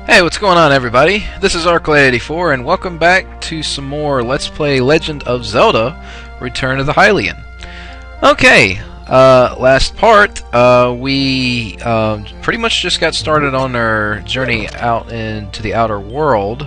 Hey, what's going on, everybody? This is Arclay84, and welcome back to some more Let's Play Legend of Zelda Return of the Hylian. Okay, last part, we pretty much just got started on our journey out into the outer world,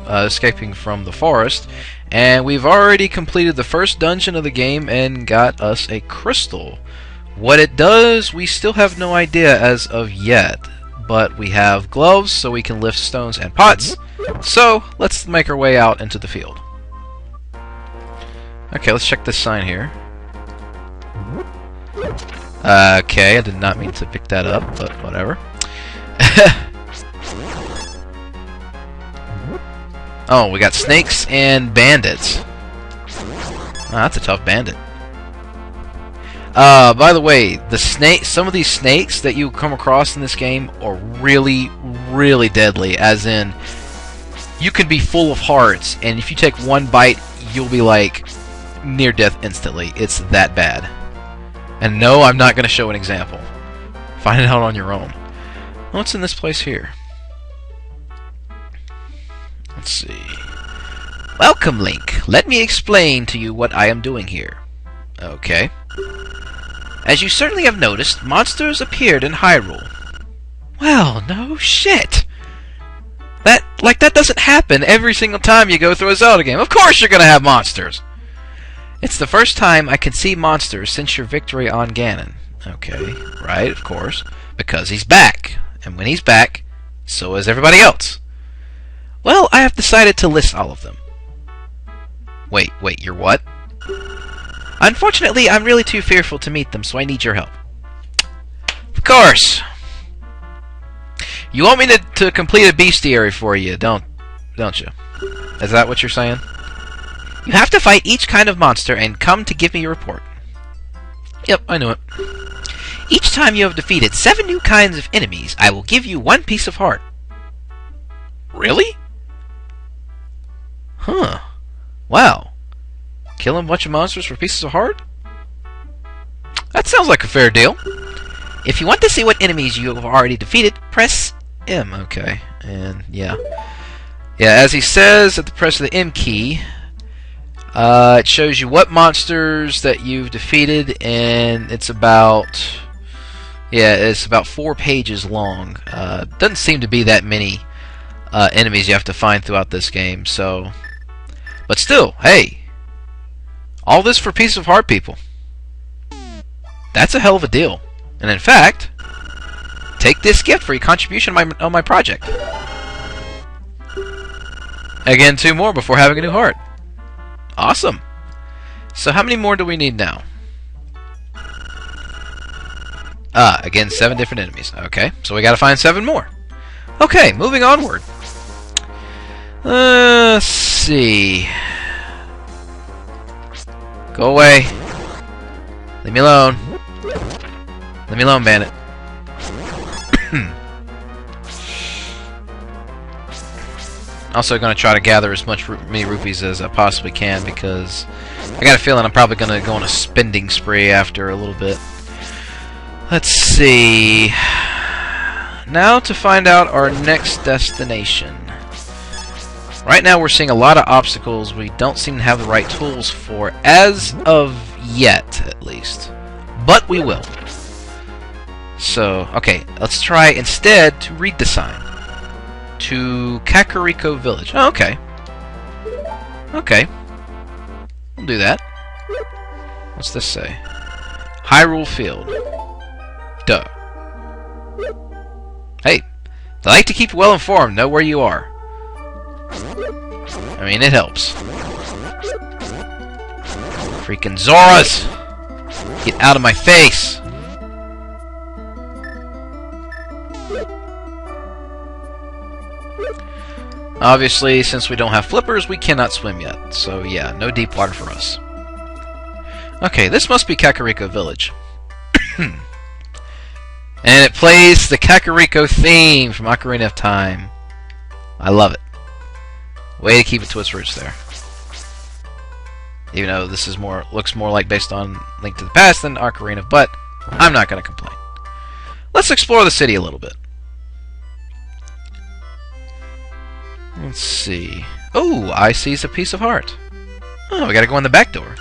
escaping from the forest, and we've already completed the first dungeon of the game and got us a crystal. What it does, we still have no idea as of yet. But we have gloves so we can lift stones and pots. So let's make our way out into the field. Okay, let's check this sign here. Okay, I did not mean to pick that up, but whatever. Oh, we got snakes and bandits. Oh, that's a tough bandit. By the way, some of these snakes that you come across in this game are really, really deadly, as in, you can be full of hearts, and if you take one bite, you'll be like, near death instantly. It's that bad. And no, I'm not going to show an example. Find it out on your own. What's in this place here? Let's see. Welcome, Link. Let me explain to you what I am doing here. Okay. As you certainly have noticed, monsters appeared in Hyrule. Well, no shit! That doesn't happen every single time you go through a Zelda game. Of course you're gonna have monsters! It's the first time I can see monsters since your victory on Ganon. Okay, right, of course. Because he's back. And when he's back, so is everybody else. Well, I have decided to list all of them. Wait, you're what? Unfortunately, I'm really too fearful to meet them, so I need your help. Of course! You want me to complete a bestiary for you, don't you? Is that what you're saying? You have to fight each kind of monster and come to give me your report. Yep, I knew it. Each time you have defeated 7 new kinds of enemies, I will give you 1 piece of heart. Really? Huh. Wow. Killing a bunch of monsters for pieces of heart? That sounds like a fair deal. If you want to see what enemies you have already defeated, press M. Okay, and yeah. Yeah, as he says, at the press of the M key, it shows you what monsters that you've defeated, and it's about 4 pages long. Doesn't seem to be that many enemies you have to find throughout this game, so... But still, hey! All this for a piece of heart, people. That's a hell of a deal. And in fact, take this gift for your contribution on my project. Again, 2 more before having a new heart. Awesome. So how many more do we need now? Again, 7 different enemies. Okay, so we gotta find 7 more. Okay, moving onward. Let's see... Go away. Leave me alone. Leave me alone, bandit. Also going to try to gather as many rupees as I possibly can, because I got a feeling I'm probably going to go on a spending spree after a little bit. Let's see. Now to find out our next destination. Right now we're seeing a lot of obstacles we don't seem to have the right tools for, as of yet, at least. But we will. So, okay, let's try instead to read the sign. To Kakariko Village. Oh, okay. Okay. We'll do that. What's this say? Hyrule Field. Duh. Hey, I like to keep you well informed, know where you are. I mean, it helps. Freaking Zoras! Get out of my face! Obviously, since we don't have flippers, we cannot swim yet. So yeah, no deep water for us. Okay, this must be Kakariko Village. And it plays the Kakariko theme from Ocarina of Time. I love it. Way to keep it to its roots there. Even though this is looks more like based on Link to the Past than Ocarina, but I'm not going to complain. Let's explore the city a little bit. Let's see. Oh, I seize a piece of heart. Oh, we gotta go in the back door.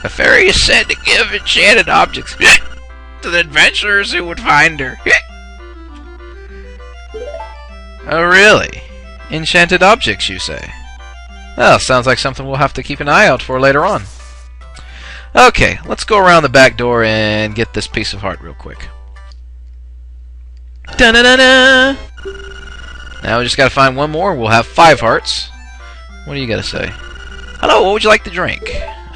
A fairy is said to give enchanted objects to the adventurers who would find her. Oh, really? Enchanted objects, you say? Well, sounds like something we'll have to keep an eye out for later on. Okay, let's go around the back door and get this piece of heart real quick. Da-na-na-na! Now we just gotta find one more. We'll have 5 hearts. What do you gotta say? Hello, what would you like to drink?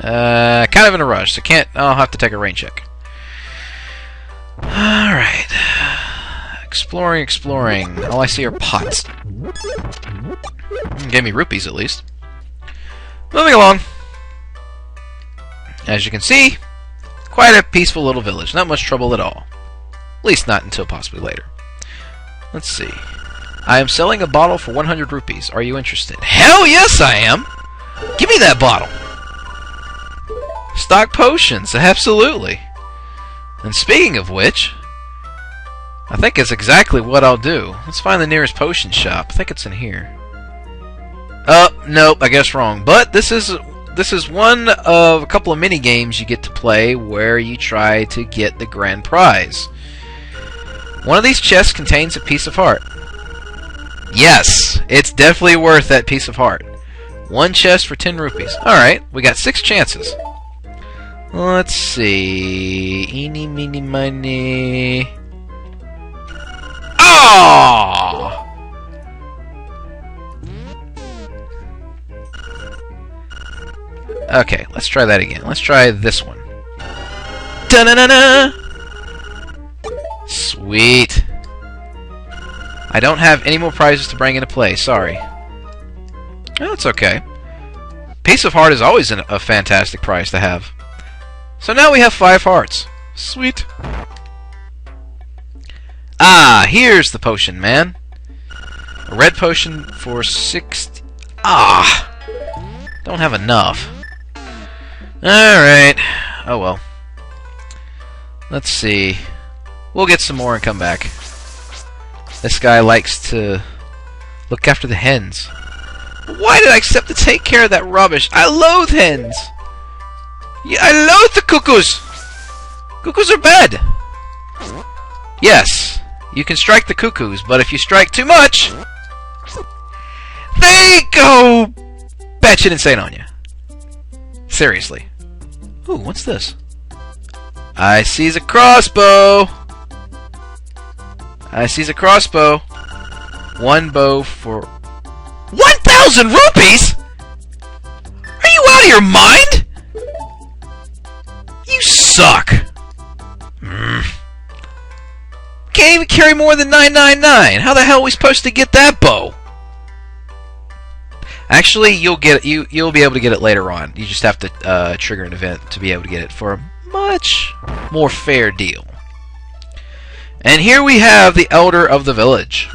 Kind of in a rush, so I'll have to take a rain check. Alright. Exploring. All I see are pots. Gave me rupees, at least. Moving along. As you can see, quite a peaceful little village. Not much trouble at all. At least not until possibly later. Let's see. I am selling a bottle for 100 rupees. Are you interested? Hell yes, I am! Give me that bottle! Stock potions, absolutely. And speaking of which, I think it's exactly what I'll do. Let's find the nearest potion shop. I think it's in here. Nope, I guess wrong. But this is one of a couple of mini games you get to play where you try to get the grand prize. One of these chests contains a piece of heart. Yes, it's definitely worth that piece of heart. One chest for 10 rupees. Alright, we got 6 chances. Let's see. Eeny, meeny, miny. Oh! Okay, let's try that again. Let's try this one. Da-na-na-na! Sweet. I don't have any more prizes to bring into play, sorry. Well, that's okay. Piece of heart is always a fantastic prize to have. So now we have 5 hearts. Sweet. Ah, here's the potion, man. A red potion for 60... Ah! Don't have enough. Alright. Oh well. Let's see. We'll get some more and come back. This guy likes to look after the hens. Why did I accept to take care of that rubbish? I loathe hens! Yeah, I loathe the cuckoos! Cuckoos are bad! Yes, you can strike the cuckoos, but if you strike too much, they go batshit insane on you. Seriously. Ooh, what's this? I seize a crossbow! I seize a crossbow. 1 bow for 1,000 rupees? Are you out of your mind? You suck. Can't even carry more than 999. How the hell are we supposed to get that bow? Actually, you'll be able to get it later on. You just have to trigger an event to be able to get it for a much more fair deal. And here we have the elder of the village.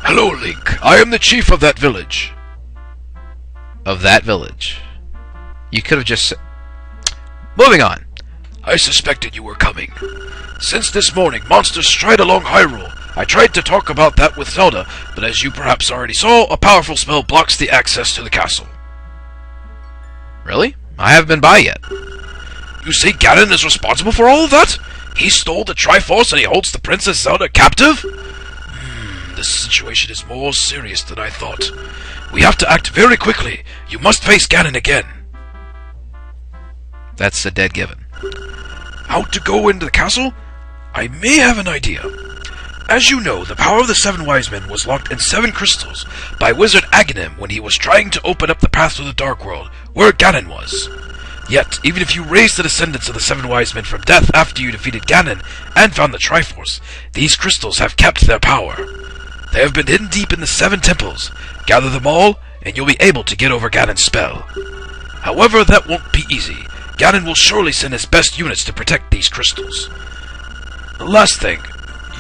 Hello, Link. I am the chief of that village. Of that village. You could have just... Moving on. I suspected you were coming. Since this morning, monsters stride along Hyrule. I tried to talk about that with Zelda, but as you perhaps already saw, a powerful spell blocks the access to the castle. Really? I haven't been by yet. You say Ganon is responsible for all of that? He stole the Triforce and he holds the Princess Zelda captive? This situation is more serious than I thought. We have to act very quickly. You must face Ganon again. That's a dead given. How to go into the castle? I may have an idea. As you know, the power of the 7 wise men was locked in 7 crystals by Wizard Aghanim when he was trying to open up the path to the Dark World, where Ganon was. Yet, even if you raised the descendants of the 7 wise men from death after you defeated Ganon and found the Triforce, these crystals have kept their power. They have been hidden deep in the 7 temples. Gather them all, and you'll be able to get over Ganon's spell. However, that won't be easy. Ganon will surely send his best units to protect these crystals. Last thing,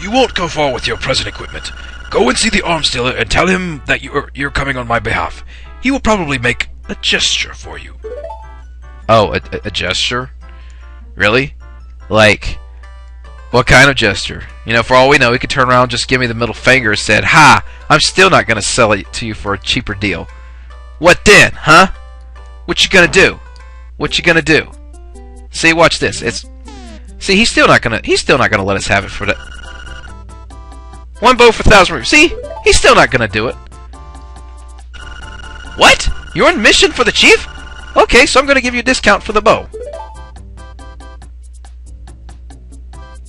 you won't go far with your present equipment. Go and see the arms dealer and tell him that you're coming on my behalf. He will probably make a gesture for you. Oh, a gesture? Really? Like What kind of gesture? You know, for all we know, he could turn around and just give me the middle finger and said, "Ha! I'm still not gonna sell it to you for a cheaper deal." What then, huh? What you gonna do? What you gonna do? See, watch this. See, he's still not gonna let us have it for that. One bow for 1,000 rupees. See, he's still not gonna do it. What? You're on mission for the chief? Okay, so I'm gonna give you a discount for the bow.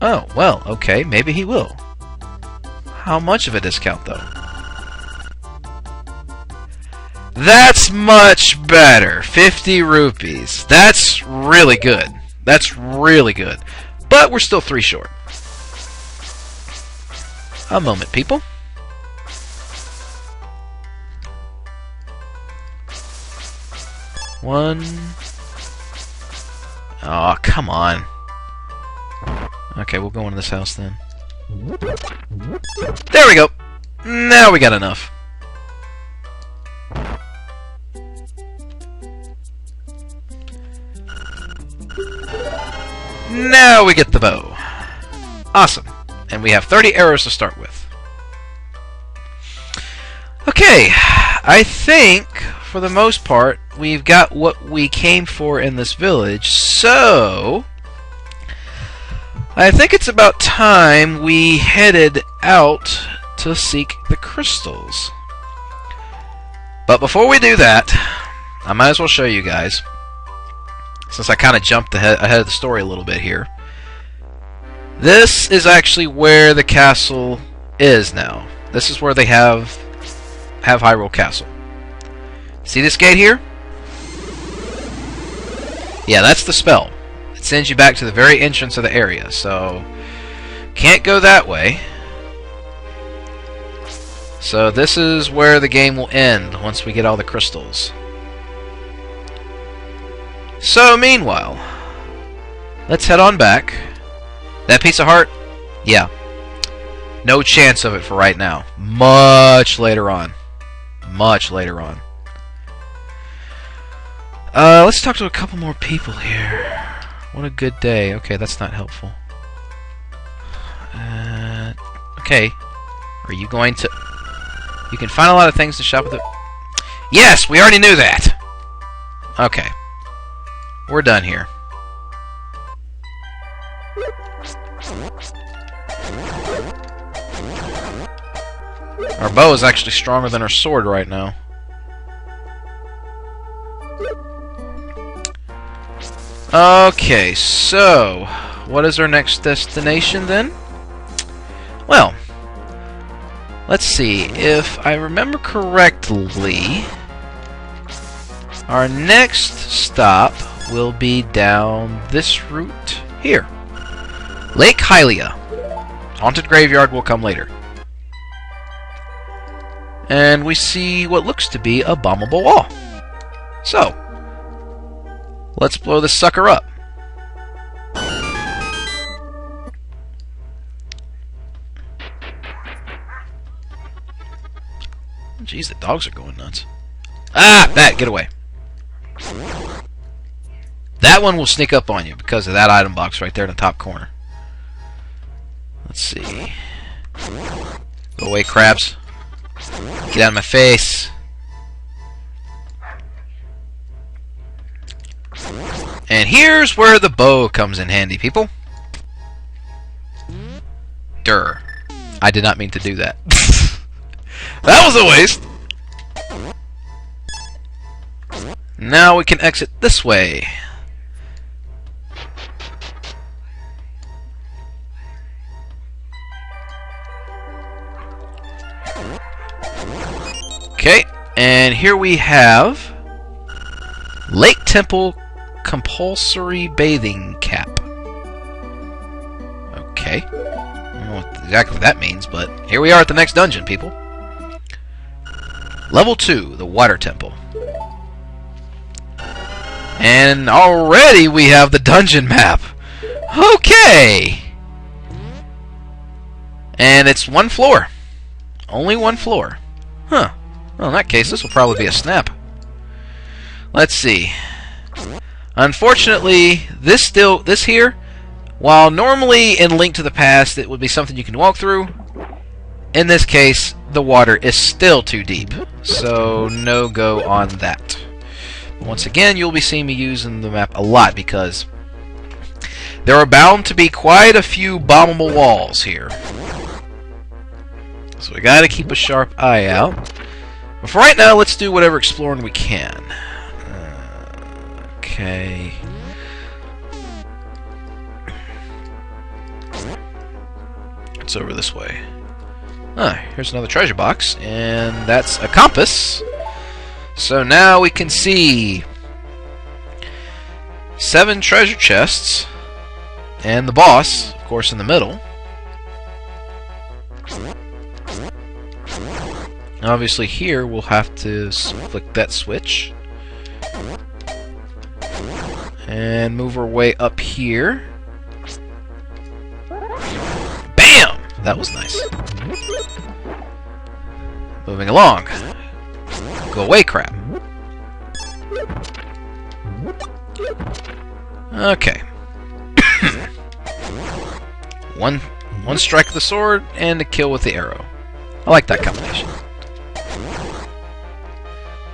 Oh, well, okay, maybe he will. How much of a discount, though? That's much better. 50 rupees. That's really good. That's really good. But we're still 3 short. A moment, people. One. Oh, come on. Okay, we'll go into this house then. There we go! Now we got enough. Now we get the bow. Awesome. And we have 30 arrows to start with. Okay, I think, for the most part, we've got what we came for in this village, so I think it's about time we headed out to seek the crystals. But before we do that, I might as well show you guys, since I kind of jumped ahead of the story a little bit here. This is actually where the castle is now. This is where they have Hyrule Castle. See this gate here? Yeah, that's the spell. It sends you back to the very entrance of the area, so can't go that way. So this is where the game will end once we get all the crystals. So meanwhile, let's head on back. That piece of heart? Yeah. No chance of it for right now. Much later on. Much later on. Let's talk to a couple more people here. What a good day. Okay, that's not helpful. Okay. Are you going to... You can find a lot of things to shop with the... Yes! We already knew that! Okay. We're done here. Our bow is actually stronger than our sword right now. Okay, so what is our next destination then? Well, let's see. If I remember correctly, our next stop will be down this route here. Lake Hylia. Haunted Graveyard will come later. And we see what looks to be a bombable wall. So, let's blow this sucker up. Jeez, the dogs are going nuts. Ah! That! Get away. That one will sneak up on you because of that item box right there in the top corner. Let's see. Go away, crabs. Get out of my face. And here's where the bow comes in handy, people. Durr. I did not mean to do that. That was a waste. Now we can exit this way. Okay, and here we have Lake Temple Compulsory Bathing Cap. Okay. I don't know what exactly that means, but here we are at the next dungeon, people. Level 2, the Water Temple. And already we have the dungeon map. Okay! And it's one floor. Only one floor. Huh. Well, in that case, this will probably be a snap. Let's see. Unfortunately, this here While normally in Link to the Past it would be something you can walk through, in this case the water is still too deep, so no go on that. Once again, you'll be seeing me using the map a lot because there are bound to be quite a few bombable walls here. So we gotta keep a sharp eye out. But for right now, let's do whatever exploring we can. Okay. It's over this way. Ah, here's another treasure box, and that's a compass. So now we can see 7 treasure chests, and the boss, of course, in the middle. Obviously here we'll have to flick that switch and move our way up here. Bam! That was nice. Moving along. Go away, crap. Okay. one strike with the sword and a kill with the arrow. I like that combination.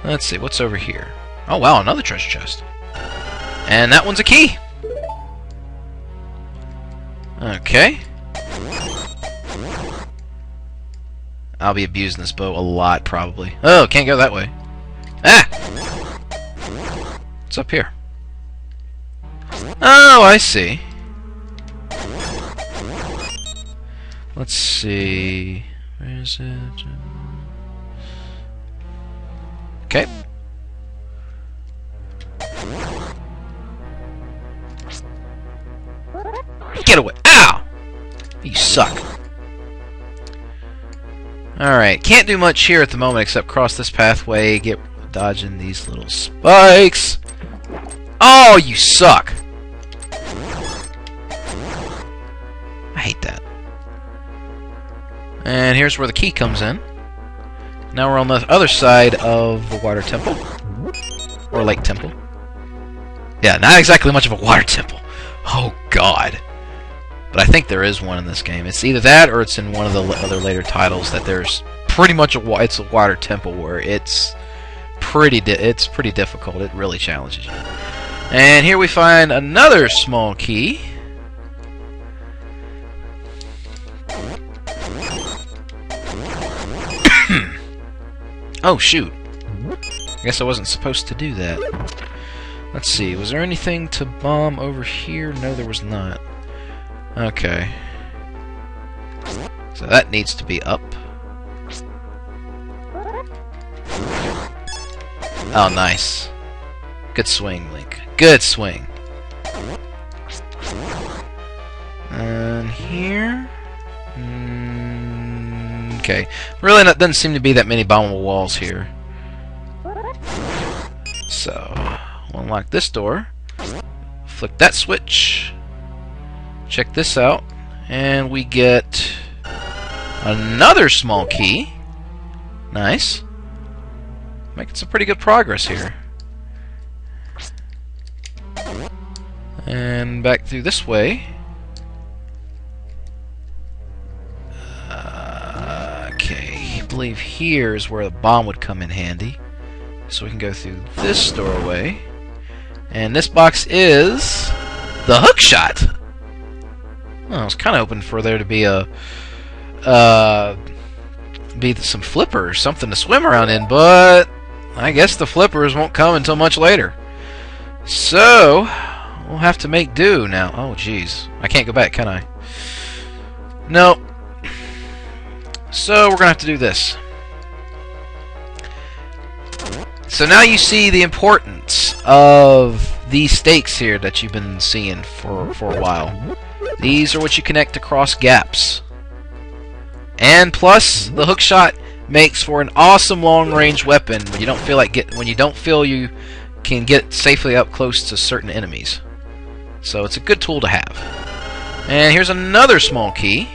Let's see, what's over here? Oh wow, another treasure chest. And that one's a key. Okay. I'll be abusing this bow a lot, probably. Oh, can't go that way. Ah! What's up here? Oh, I see. Let's see. Where is it? Okay. Get away! Ow! You suck. Alright, can't do much here at the moment except cross this pathway, get dodging these little spikes. Oh, you suck! I hate that. And here's where the key comes in. Now we're on the other side of the water temple. Or lake temple. Yeah, not exactly much of a water temple. Oh, God. But I think there is one in this game. It's either that or it's in one of the other later titles that there's pretty much it's a water temple where it's pretty difficult. It really challenges you. And here we find another small key. Oh, shoot. I guess I wasn't supposed to do that. Let's see. Was there anything to bomb over here? No, there was not. Okay. So that needs to be up. Oh, nice. Good swing, Link. Good swing. And here... okay. Really, doesn't seem to be that many bombable walls here. So, we'll unlock this door. Flick that switch. Check this out. And we get another small key. Nice. Making some pretty good progress here. And back through this way. Okay, I believe here is where the bomb would come in handy. So we can go through this doorway. And this box is the hook shot. Well, I was kind of hoping for there to be some flipper or something to swim around in, but I guess the flippers won't come until much later. So we'll have to make do now. Oh, jeez, I can't go back, can I? No. So we're gonna have to do this. So now you see the importance of these stakes here that you've been seeing for a while. These are what you connect across gaps. And plus, the hook shot makes for an awesome long-range weapon when you don't feel you can get safely up close to certain enemies. So it's a good tool to have. And here's another small key.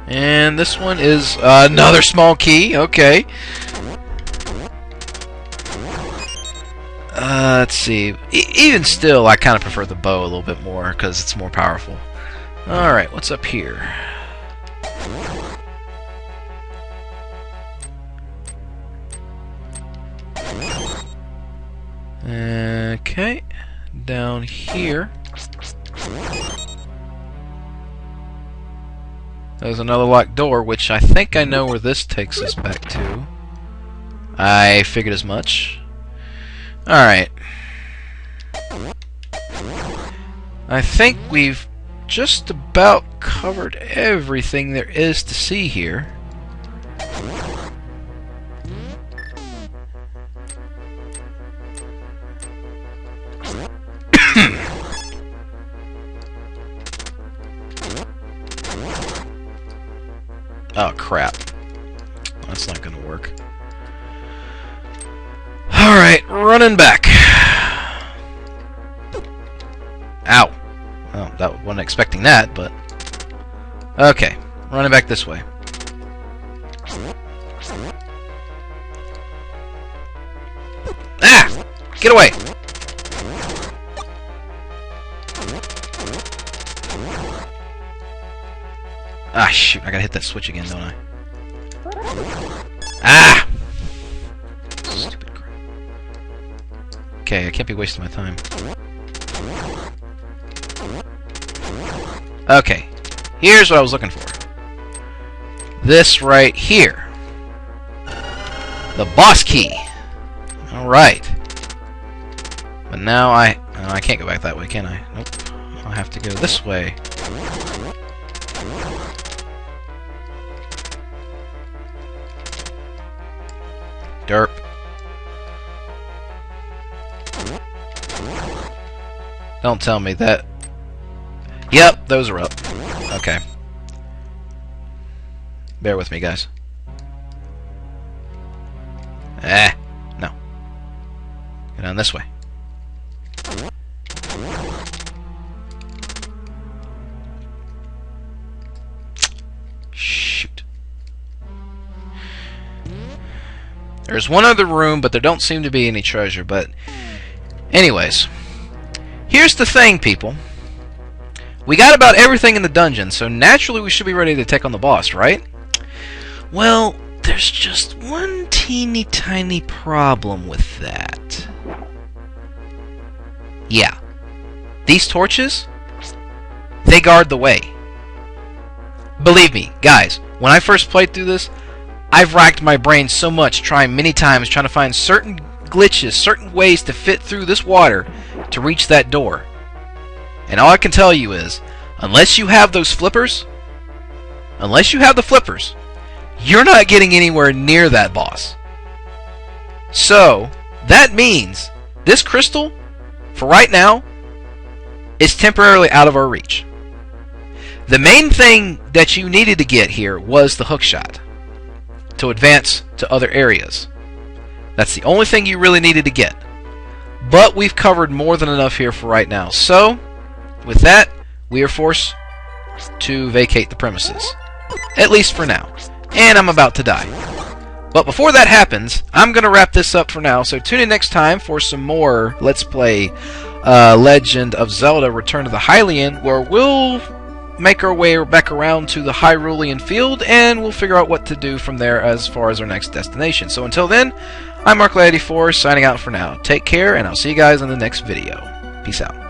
And this one is another small key. Okay. Let's see. Even still, I kind of prefer the bow a little bit more because it's more powerful. Alright, what's up here? Okay, down here. There's another locked door, which I think I know where this takes us back to. I figured as much. Alright. I think we've just about covered everything there is to see here. Oh crap. That's not gonna work. Alright, running back. Ow. Oh, that wasn't expecting that, but... Okay, running back this way. Ah! Get away! Ah, shoot, I gotta hit that switch again, don't I? Ah! Stupid crap. Okay, I can't be wasting my time. Okay, here's what I was looking for. This right here. The boss key. Alright. But now I can't go back that way, can I? Nope. I'll have to go this way. Derp. Don't tell me that. Yep, those are up. Okay. Bear with me, guys. No. Go down this way. Shoot. There's one other room, but there don't seem to be any treasure. But anyways, here's the thing, people. We got about everything in the dungeon, so naturally we should be ready to take on the boss, right? Well, there's just one teeny tiny problem with that. Yeah. These torches, they guard the way. Believe me, guys, when I first played through this, I've racked my brain so much, trying many times, trying to find certain glitches, certain ways to fit through this water to reach that door. And all I can tell you is, unless you have those flippers, you're not getting anywhere near that boss. So, that means this crystal, for right now, is temporarily out of our reach. The main thing that you needed to get here was the hookshot to advance to other areas. That's the only thing you really needed to get. But we've covered more than enough here for right now. So, with that, we are forced to vacate the premises. At least for now. And I'm about to die. But before that happens, I'm going to wrap this up for now. So tune in next time for some more Let's Play Legend of Zelda Return to the Hylian, where we'll make our way back around to the Hyrule Field, and we'll figure out what to do from there as far as our next destination. So until then, I'm Mark84, signing out for now. Take care, and I'll see you guys in the next video. Peace out.